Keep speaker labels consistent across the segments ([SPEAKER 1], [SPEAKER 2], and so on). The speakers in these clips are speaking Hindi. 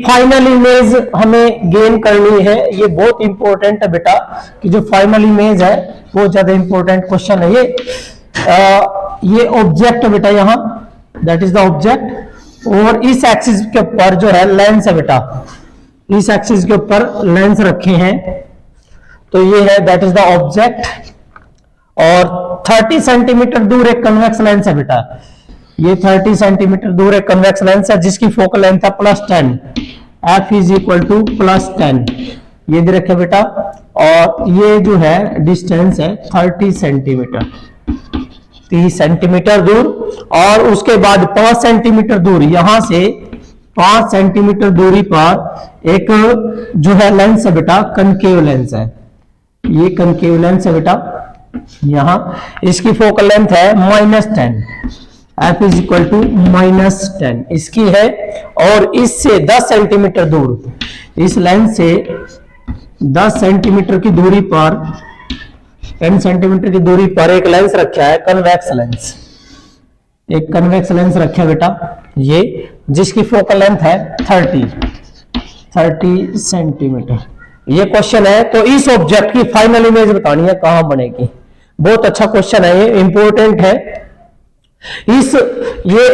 [SPEAKER 1] फाइनल इमेज हमें गेन करनी है। ये बहुत इंपॉर्टेंट है बेटा, कि जो फाइनल इमेज है बहुत ज्यादा इंपॉर्टेंट क्वेश्चन है ये ऑब्जेक्ट बेटा, यहाँ दैट इज द ऑब्जेक्ट, और इस एक्सिस के ऊपर जो है लेंस है बेटा, इस एक्सिस के ऊपर लेंस रखे हैं, तो ये है दैट इज द ऑब्जेक्ट, और 30 सेंटीमीटर दूर एक कन्वेक्स लेंस है बेटा, ये 30 सेंटीमीटर दूर एक कन्वेक्स लेंस है जिसकी फोकल लेंथ है +10, f इज इक्वल टू +10, ये दे रखे बेटा, और ये जो है डिस्टेंस है 30 सेंटीमीटर, 30 सेंटीमीटर दूर, और उसके बाद 5 सेंटीमीटर दूर, यहां से 5 सेंटीमीटर दूरी पर एक जो है लेंस है बेटा, कनकेव लेंस है, ये कनकेव लेंस है बेटा, यहां इसकी फोकल लेंथ है -10, f इज इक्वल टू -10 इसकी है, और इससे 10 सेंटीमीटर दूर, इस लेंस से 10 सेंटीमीटर की दूरी पर, 10 सेंटीमीटर की दूरी पर एक लेंस रखा है, कन्वेक्स लेंस, एक कन्वेक्स लेंस रखा है बेटा, ये जिसकी फोकल लेंथ है 30 सेंटीमीटर। ये क्वेश्चन है, तो इस ऑब्जेक्ट की फाइनल इमेज बतानी है, कहां बनेगी। बहुत अच्छा क्वेश्चन है, ये इंपॉर्टेंट है। ये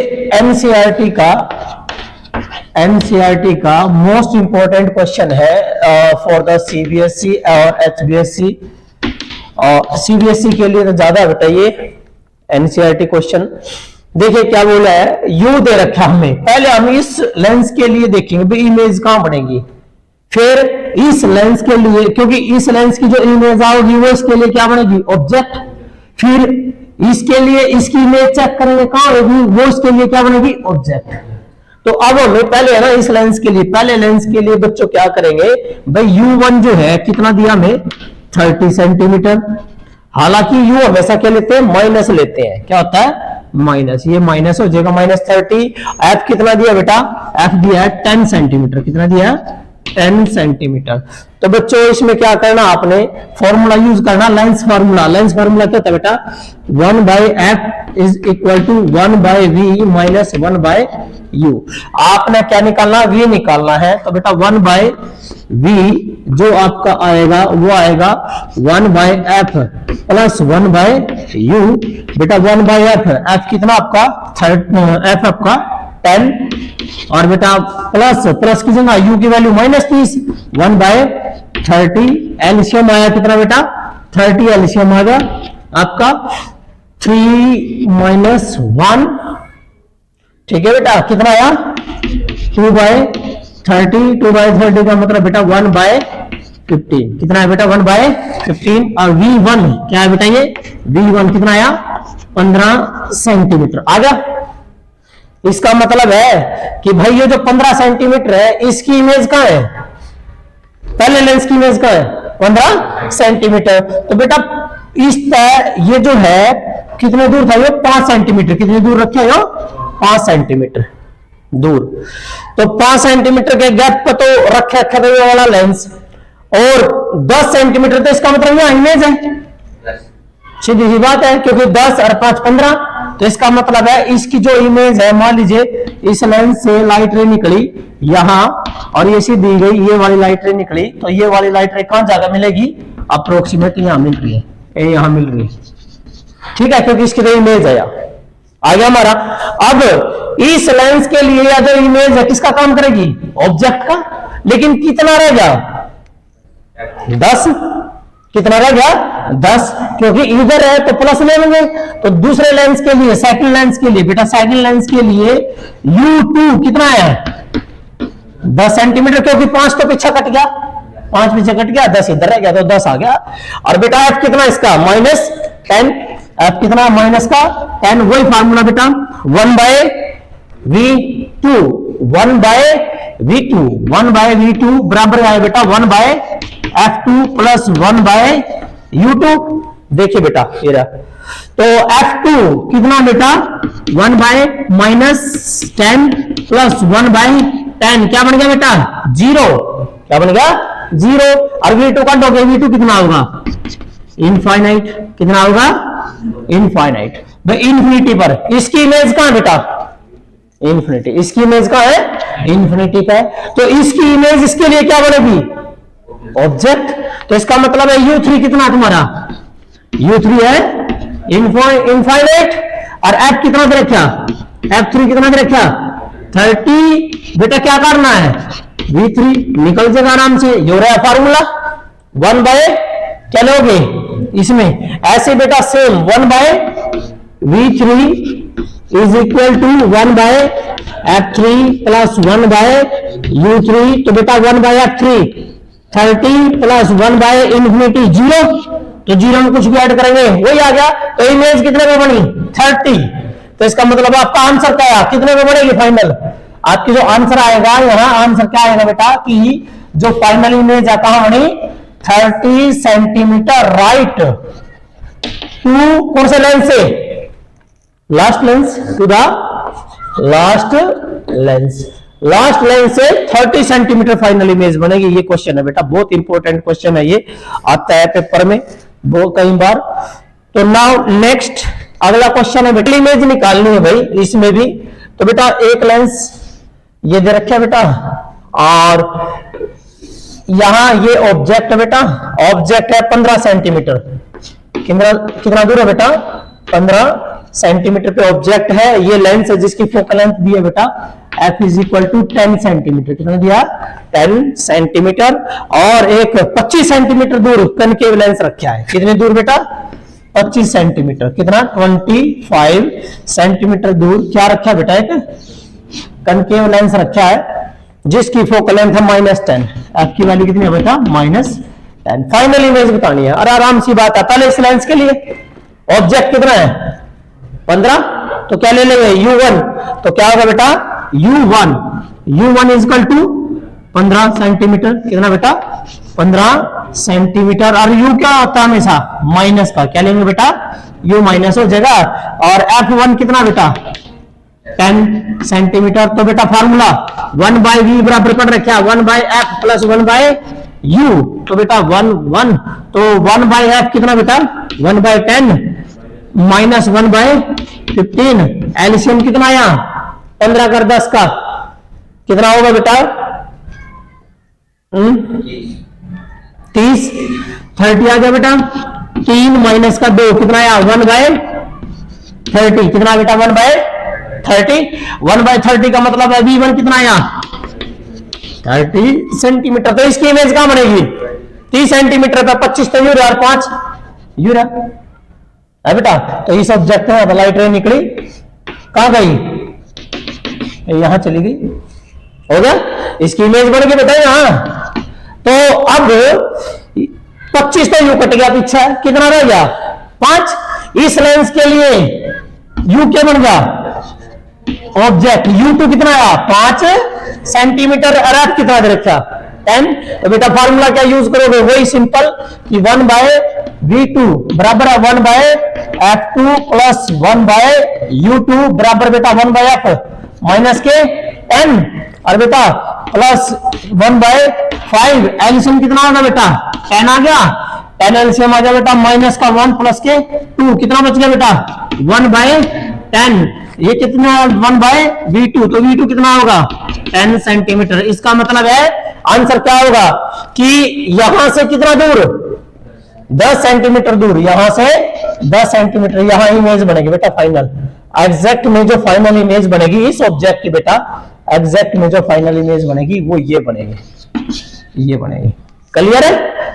[SPEAKER 1] एनसीईआरटी का मोस्ट इंपॉर्टेंट क्वेश्चन है फॉर द सीबीएसई और एचबीएसई, और सीबीएसई के लिए तो ज्यादा बताइए एनसीईआरटी क्वेश्चन। देखिए क्या बोला है, यू दे रखा हमें, पहले हम इस लेंस के लिए देखेंगे भाई इमेज कहां बनेगी, फिर इस लेंस के लिए, क्योंकि इस लेंस की जो इमेज आओगी वो इसके लिए क्या बनेगी, ऑब्जेक्ट, फिर इसके लिए इसकी इमेज चेक करेंगे कहां होगी, वो इसके लिए क्या बनेगी, ऑब्जेक्ट। तो अब हमें पहले है ना इस लेंस के लिए, पहले लेंस के लिए बच्चों क्या करेंगे भाई, U1 जो है कितना दिया हमें 30 सेंटीमीटर, हालांकि U हमेशा क्या लेते हैं, माइनस लेते हैं, क्या होता है माइनस, ये माइनस हो जाएगा -30, F कितना दिया बेटा, F दिया है 10 सेंटीमीटर, कितना दिया है 10 सेंटीमीटर। तो बच्चों इसमें क्या करना, आपने फॉर्मूला यूज करना, लेंस फार्मूला। लेंस फार्मूला क्या होता है बेटा, 1/f is equal to 1/v minus 1/u। आपने क्या निकालना, v निकालना है, तो बेटा 1/v जो आपका आएगा वो आएगा 1/f प्लस 1/u, बेटा 1/f, f कितना आपका f आपका 10, और बेटा प्लस की जगह u की वैल्यू -30, 1/30, एलसीएम आया कितना बेटा 30, एलसीएम आ गया आपका 3 - 1, ठीक है बेटा, कितना आया 2/30, 2/30 का मतलब बेटा 1/15, कितना है बेटा 1/15, और v1 क्या है बेटा, ये v1 कितना आया 15 सेंटीमीटर आ गया। इसका मतलब है कि भाई ये जो 15 सेंटीमीटर है इसकी इमेज कहां है, पहले लेंस की इमेज कहां है 15 सेंटीमीटर। तो बेटा इस ये जो है कितने दूर था, ये 5 सेंटीमीटर, कितने दूर रखे हो 5 सेंटीमीटर दूर, तो 5 सेंटीमीटर के गैप पर तो रखे था ये वाला लेंस, और 10 सेंटीमीटर, तो इसका मतलब यहां इमेज है, सीधी सी बात है, क्योंकि 10 और 5 15, तो इसका मतलब है इसकी जो इमेज है, मान लीजिए इस लेंस से लाइट रे निकली यहां, और ये सी दी गई, ये वाली लाइट रे निकली, तो ये वाली लाइट रे कहां जाकर मिलेगी, अप्रोक्सीमेट यहां मिल रही है, ये यहां मिल रही है, ठीक है, क्योंकि इसकी तो इमेज है आ गया हमारा। अब इस लेंस के लिए या जो इमेज है किसका काम करेगी, ऑब्जेक्ट का, लेकिन कितना रह गया 10, कितना रह गया 10, क्योंकि इधर है तो प्लस ले लेंगे, तो दूसरे लेंस के लिए, सेकंड लेंस के लिए बेटा, सेकंड लेंस के लिए U2 कितना है 10 सेंटीमीटर, क्योंकि 5 तो पीछे कट गया, 5 पीछे कट गया, 10 इधर रह गया, तो 10 आ गया। और बेटा F कितना इसका -10, F कितना माइनस का 10, वही फार्मूला बेटा 1/v2, 1/v2 बराबर आया बेटा 1/f2 प्लस 1/u2। देखिए बेटा ये रहा, तो F2 कितना बेटा 1/-10 प्लस 1/10, क्या बन गया बेटा 0, क्या बन गया 0, और v2 का डोगे, v2 कितना होगा इनफाइनाइट, कितना होगा इनफाइनाइट, भाई इन्फिनिटी पर। इसकी इमेज कहां बेटा, इन्फिनिटी। इसकी इमेज का है इन्फिनिटी का है, तो इसकी इमेज इसके लिए क्या बनेगी, ऑब्जेक्ट। तो इसका मतलब है U3 कितना तुम्हारा, U3 है इनफाइनाइट, और F कितना दे रखा, F3 कितना दे रखा 30। बेटा क्या करना है, V3 निकल जाएगा आराम से, ये रहा फार्मूला 1 बाय क्या लोगे इसमें, ऐसे बेटा same 1 by V3 is equal to 1 by F3 plus 1 by U3। तो बेटा 1 by F3 30 plus 1 by infinity 0, तो 0 में कुछ भी ऐड करेंगे वही आ गया। तो इमेज कितने में बनी 30। तो इसका मतलब आपका आंसर क्या है, कितने में बनेगी फाइनल, आपकी जो आंसर आएगा यहाँ आंसर क्या आएगा बेटा कि जो फाइनल इमेज है कहां बनी 30 सेंटीमीटर राइट टू कौन से लेंस से, last lens to the last lens, last lens से 30 सेंटीमीटर फाइनल इमेज बनेगी। ये क्वेश्चन है बेटा, बहुत इंपॉर्टेंट क्वेश्चन है, ये आता है पेपर में बहुत कई बार। तो नाउ नेक्स्ट अगला क्वेश्चन है बेटा, इमेज निकालनी है भाई इसमें भी। तो बेटा एक लेंस ये दे रखा है बेटा, और यहां ये ऑब्जेक्ट है बेटा, ऑब्जेक्ट है 15 सेंटीमीटर, कितना दूर है बेटा 15 सेंटीमीटर पे ऑब्जेक्ट है। ये लेंस है जिसकी फोकल लेंथ दी है बेटा f is equal to 10 centimetre, कितना दिया 10 सेंटीमीटर, और एक 25 सेंटीमीटर दूर कनकेव लेंस रखा है, कितने दूर बेटा 25 सेंटीमीटर, कितना 25 सेंटीमीटर दूर क्या रखा है बेटा, एक कनकेव लेंस रखा है जिसकी फोकल लेंथ है -10, f की वैल्यू कितनी है बेटा -10। फाइनल इमेज बतानी है, और आराम सी बात है। पहले इस लेंस के लिए ऑब्जेक्ट कितना है 15, तो क्या ले लेंगे U1, तो क्या होगा बेटा U1 is equal to 15 centimetre, कितना बेटा 15 सेंटीमीटर, और U क्या होता है हमेशा माइनस का, क्या लेंगे बेटा U माइनस हो जाएगा, और F1 कितना बेटा 10 सेंटीमीटर। तो बेटा फार्मूला 1 बाय V बराबर कर रखा 1 by F plus 1 by U, तो बेटा 1 तो 1 बाय F कितना बेटा 1 बाय 10 माइनस 1 बाय 15, एलसीएम कितना आया 15 कर 10 का कितना होगा बेटा 30, 30 आ गया बेटा, 3 माइनस का 2 कितना आया 1 बाय 30, कितना बेटा 1 बाय 30, 1 बाय 30 का मतलब है V1 कितना आया 30 सेंटीमीटर। तो इसकी इमेज कहां बनेगी 30 सेंटीमीटर पे 25 तो यूरा और 5 यूरा है बेटा। तो इस ऑब्जेक्ट में लाइट रे निकली कहां गई, यहां चली गई, हो गया, इसकी इमेज बन गई बेटा यहां। तो अब 25 तो यू कट गया पीछे, कितना रह गया 5। इस लेंस के लिए यू क्या बन गया ऑब्जेक्ट, U2 कितना आया 5 सेंटीमीटर, और F कितना दे रखा 10। तो बेटा फार्मूला क्या यूज करोगे, वही सिंपल कि 1 बाय V2 बराबर है 1 bye F2 plus 1 bye U2 बराबर बेटा 1 बाय F माइनस के 10, और बेटा प्लस 1 बाय 5, एलसीएम कितना होगा बेटा 10 आ गया, 10 एलसीएम आ गया बेटा, माइनस का 1 प्लस के 2, कितना बच गया बेटा 1 बाय 10, ये कितना 1 बाय V2, तो V2 कितना होगा 10 सेंटीमीटर। इसका मतलब है आंसर क्या होगा कि यहां से कितना दूर 10 सेंटीमीटर दूर, यहां से 10 सेंटीमीटर, यहां इमेज बनेगी बेटा फाइनल, एग्जैक्ट में जो फाइनल इमेज बनेगी इस ऑब्जेक्ट की बेटा, एग्जैक्ट में जो फाइनल इमेज बनेगी वो ये बनेगी, ये बनेगी। क्लियर है,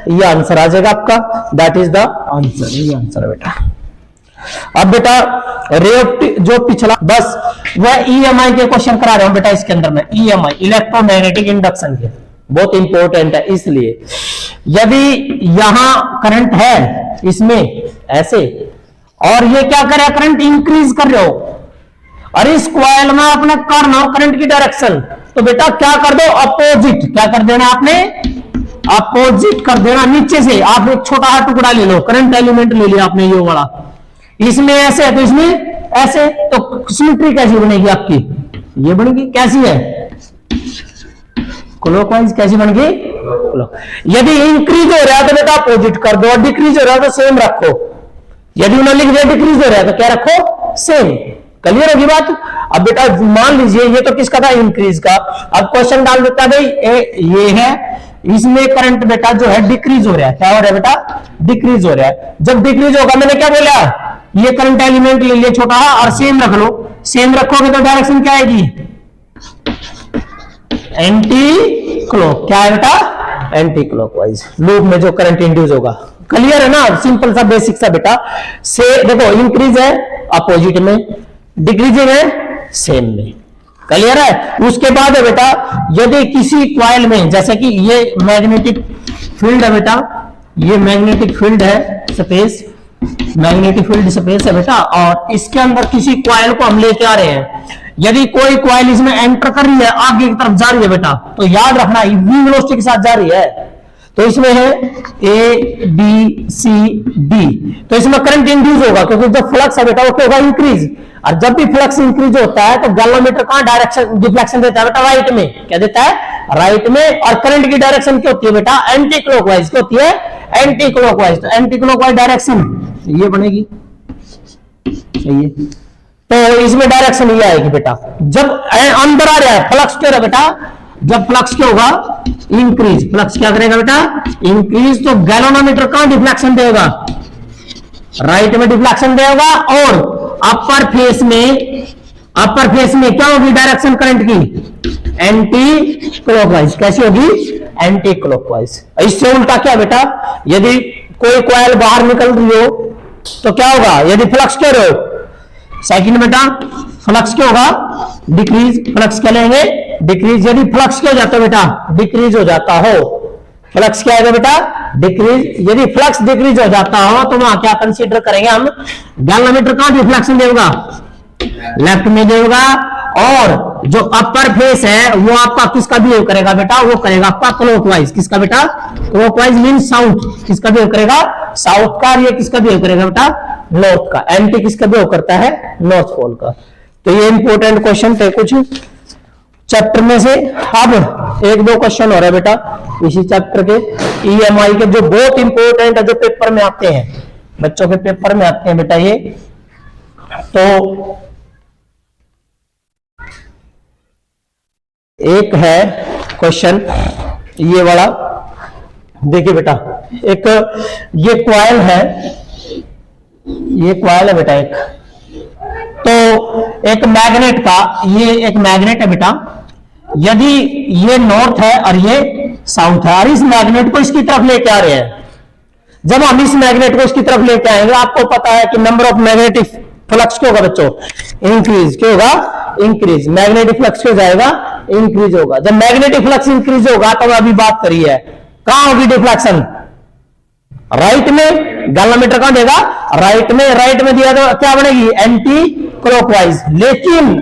[SPEAKER 1] ये आंसर आ जाएगा आपका, दैट इज द आंसर, ये आंसर है बेटा। अब बेटा जो पिछला बस वह ईएमआई के क्वेश्चन करा रहा हूं बेटा इसके अंदर में, ईएमआई इलेक्ट्रोमैग्नेटिक इंडक्शन के, बहुत इंपॉर्टेंट है। इसलिए यदि यहां करंट है इसमें ऐसे, और ये क्या करे करंट इंक्रीज कर रहे हो, और इस कॉइल में आपने करना हो करंट की डायरेक्शन, तो बेटा क्या कर दो अपोजिट, क्या कर देना आपने अपोजिट कर देना, नीचे से आप एक छोटा सा टुकड़ा ले लो, करंट एलिमेंट ले लिया आपने ये वाला, इसमें ऐसे है तो इसमें ऐसे, तो सिमेट्री कैसी बनेगी आपकी, ये बनेगी कैसी है क्लॉकवाइज, कैसी बनेगी यदि इंक्रीज हो रहा है तो बेटा अपोजिट कर दो, और डिक्रीज हो रहा है तो सेम रखो, यदि उन्होंने लिख दिया डिक्रीज हो रहा है तो क्या रखो सेम, क्लियर होगी बात। अब बेटा मान लीजिए ये तो किसका था, इंक्रीज का। अब क्वेश्चन डाल देता है भाई ये है, इसमें करंट बेटा जो है डिक्रीज हो रहा है। क्या हो रहा है बेटा, डिक्रीज हो रहा है। जब डिक्रीज होगा, मैंने क्या बोला, ये करंट एलिमेंट ले लिया छोटा और सेम रख लो। सेम रखोगे तो डायरेक्शन क्या आएगी, एंटी क्लॉक। क्या है बेटा, एंटी क्लॉकवाइज। लूप में जो करंट इंड्यूस होगा। क्लियर है ना, सिंपल सा बेसिक सा बेटा। से देखो इंक्रीज है अपोजिट में, डिक्रीजिंग है सेम में। क्लियर है। उसके बाद है बेटा, यदि किसी कॉइल में, जैसे कि ये मैग्नेटिक फील्ड है बेटा, ये मैग्नेटिक फील्ड है स्पेस, मैग्नेटिक फील्ड स्पेस है बेटा, और इसके अंदर किसी कॉइल को हम लेके आ रहे हैं। यदि कोई कॉइल इसमें एंटर कर रही है, आगे की तरफ जा रही है बेटा, तो याद रखना वी वेलोसिटी के साथ जा रही है। तो इसमें है ए बी सी डी, तो इसमें करंट इंड्यूस होगा, क्योंकि जब फ्लक्स है बेटा वो क्या होगा, इंक्रीज। और जब भी फ्लक्स इंक्रीज होता है तो गैल्वेनोमीटर कहां डायरेक्शन डिफ्लेक्शन देता है बेटा, राइट में। क्या देता है, राइट में। और करंट की डायरेक्शन क्या होती है बेटा, एंटी क्लॉकवाइज। क्या होती है, एंटी क्लॉकवाइज। तो एंटी क्लॉकवाइज डायरेक्शन ये बनेगी, सही है। तो इसमें डायरेक्शन ये आएगी बेटा, जब अंदर आ रहा है फ्लक्स क्या है बेटा, जब फ्लक्स क्या होगा, इंक्रीज। फ्लक्स क्या करेगा बेटा, इंक्रीज। तो गैल्वेनोमीटर कहां डिफ्लेक्शन देगा, राइट में डिफ्लेक्शन देगा। और अपर फेस में क्या होगी डायरेक्शन करंट की, एंटी क्लॉकवाइज। कैसी होगी, एंटी क्लॉकवाइज। इससे उल्टा क्या बेटा, यदि कोई कॉइल बाहर निकल रही हो तो क्या होगा, यदि फ्लक्स क्या रहो, सेकंड बेटा फ्लक्स क्या होगा, डिक्रीज। फ्लक्स क्या लेंगे, डिक्रीज। यदि फ्लक्स क्या हो जाता है बेटा, डिक्रीज हो जाता हो, फ्लक्स क्या आएगा बेटा, डिक्रीज। यदि फ्लक्स डिक्रीज हो जाता हो तो वहां क्या कंसीडर करेंगे हम, गैल्वेनोमीटर कहां डिफ्लेक्शन देगा, लेफ्ट में देगा। और जो अपर फेस है वो आपका किसका बिहेव करेगा बेटा, वो करेगा आपका क्लॉकवाइज। किसका बेटा, क्लॉकवाइज मीन साउथ। किसका बिहेव करेगा, साउथ का। ये किसका बिहेव करेगा बेटा, नॉर्थ का। एंटी किसका बिहेव करता है, नॉर्थ पोल का। तो ये इंपॉर्टेंट क्वेश्चन थे कुछ चैप्टर में से। अब एक दो क्वेश्चन हो रहा है बेटा इसी चैप्टर के, ईएमआई के, जो बहुत इंपॉर्टेंट है, जो पेपर में आते हैं, बच्चों के पेपर में आते हैं बेटा ये। तो एक है क्वेश्चन ये वाला, देखिए बेटा, एक ये कॉइल है, ये कॉइल है बेटा एक। तो एक मैग्नेट का, ये एक मैग्नेट है बेटा, यदि ये नॉर्थ है और ये साउथ है, और इस मैग्नेट को इसकी तरफ लेके आ रहे हैं। जब हम इस मैग्नेट को इसकी तरफ लेके आएंगे, आपको पता है कि नंबर ऑफ मैग्नेटिक फ्लक्स क्या होगा बच्चों, इंक्रीज। क्या होगा, इंक्रीज। मैग्नेटिक फ्लक्स क्या हो जाएगा, इंक्रीज होगा। जब मैग्नेटिक फ्लक्स इंक्रीज होगा तो अभी बात करी है, कहां होगी डिफ्लेक्शन, राइट में। गैल्वेनोमीटर कहां देगा, राइट में। राइट में दिया तो क्या बनेगी, एंटी क्लॉकवाइज। लेकिन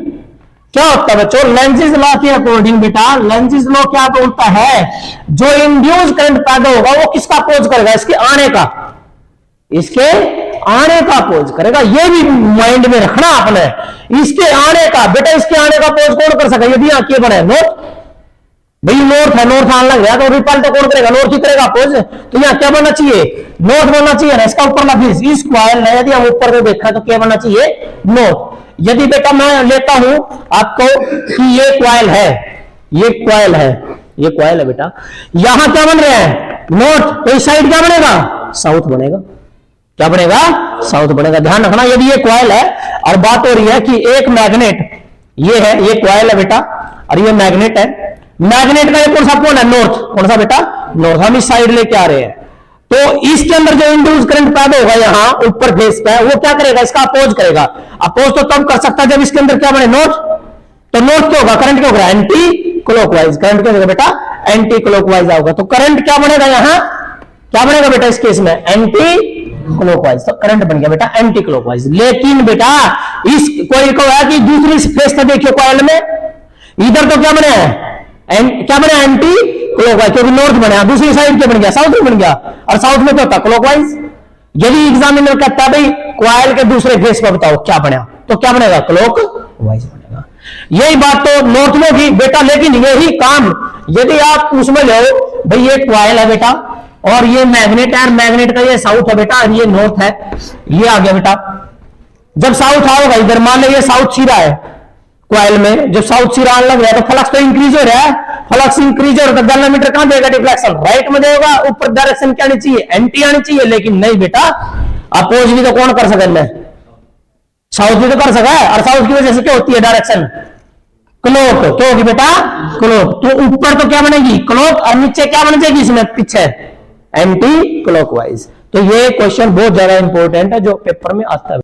[SPEAKER 1] क्या होता है बच्चों, लेंजिस लॉ के अकॉर्डिंग बेटा, लेंजिस लॉ क्या बोलता है, जो इंड्यूस करंट पैदा होगा वो किसका अपोज करेगा, इसके आने का, इसके आने का अपोज करेगा। ये भी माइंड में रखना आपने, इसके आने का बेटा, इसके आने का अपोज कौन कर सकेगा, यदि आंखें बने नॉर्थ, भाई नॉर्थ है, नॉर्थ आने लग गया तो रिपल तो कौन करेगा, नॉर्थ ही करेगा अपोज। तो यहाँ क्या बनना चाहिए, नॉर्थ बनना चाहिए ना, इसका ऊपर लफीज। इस कॉइल ने यदि हम ऊपर से देखा तो क्या बनना चाहिए, नॉर्थ। यदि बेटा मैं लेता हूं आपको कि ये कॉइल है, ये कॉइल है, ये कॉइल है बेटा, यहां क्या बन रहा है, नॉर्थ, तो इस साइड क्या बनेगा, साउथ बनेगा। क्या बनेगा, साउथ बनेगा। ध्यान रखना, यदि ये कॉइल है और बात हो रही है कि एक मैग्नेट, ये है, ये कॉइल है बेटा और ये मैग्नेट है। मैग्नेट का ये कौन सा पोल है, नॉर्थ। कौन सा बेटा, नॉर्थ। हम इस साइड लेके आ रहे हैं, तो इसके अंदर जो इंड्यूस करंट पैदा होगा यहां ऊपर फेस पे, वो क्या करेगा, इसका अपोज करेगा। अपोज तो तब कर सकता है जब इसके अंदर क्या बने, नॉर्थ। तो नॉर्थ क्या होगा, करंट क्या होगा, एंटी क्लॉकवाइज। करंट क्या होगा बेटा, एंटी क्लॉकवाइज आएगा। तो करंट क्या बनेगा यहां, क्या बनेगा बेटा इस केस में, एंटी क्लॉकवाइज। तो करंट बन गया बेटा एंटी क्लॉकवाइज। लेकिन बेटा इस कोई को है कि दूसरी फेस पे देखियो कॉइल में, इधर तो क्या बने हैं, क्या बने, एंटी क्लॉकवाइज, क्योंकि नॉर्थ बना। दूसरी साइड क्या बन गया, साउथ बन गया, और साउथ में क्या होता, क्लॉकवाइज। यदि एग्जामिनर कहता है भाई कॉइल के दूसरे फेस पर बताओ क्या बना, तो क्या बनेगा, क्लॉकवाइज बनेगा। यही बात तो नॉर्थ में भी बेटा, लेकिन यही काम यदि आप उसमें लो, भाई ये कॉइल है बेटा और ये मैग्नेट है, मैग्नेट का ये साउथ है बेटा और ये नॉर्थ है, ये आ गया बेटा, जब साउथ आओगा इधर, मान लीजिए साउथ सी रहा है क्वाइल में, जब साउथ सी आने लग रहा है तो फ्लक्स तो इंक्रीज हो रहा है, फ्लक्स इंक्रीज हो रहा है तो गैलोमीटर कहां देगा डिफ्लेक्शन, राइट में देगा, ऊपर डायरेक्शन क्या आनी चाहिए, एंटी आनी चाहिए, लेकिन नहीं बेटा, अपोज भी तो कौन कर सकता है, साउथ भी तो कर सका है, और साउथ की वजह से क्या होती है डायरेक्शन, क्लॉक, तो होगी बेटा क्लॉक, तो ऊपर तो क्या बनेगी क्लॉक, और नीचे क्या बन जाएगी इसमें पीछे एंटी क्लॉकवाइज। तो ये क्वेश्चन बहुत ज्यादा इंपॉर्टेंट है जो पेपर में आता है।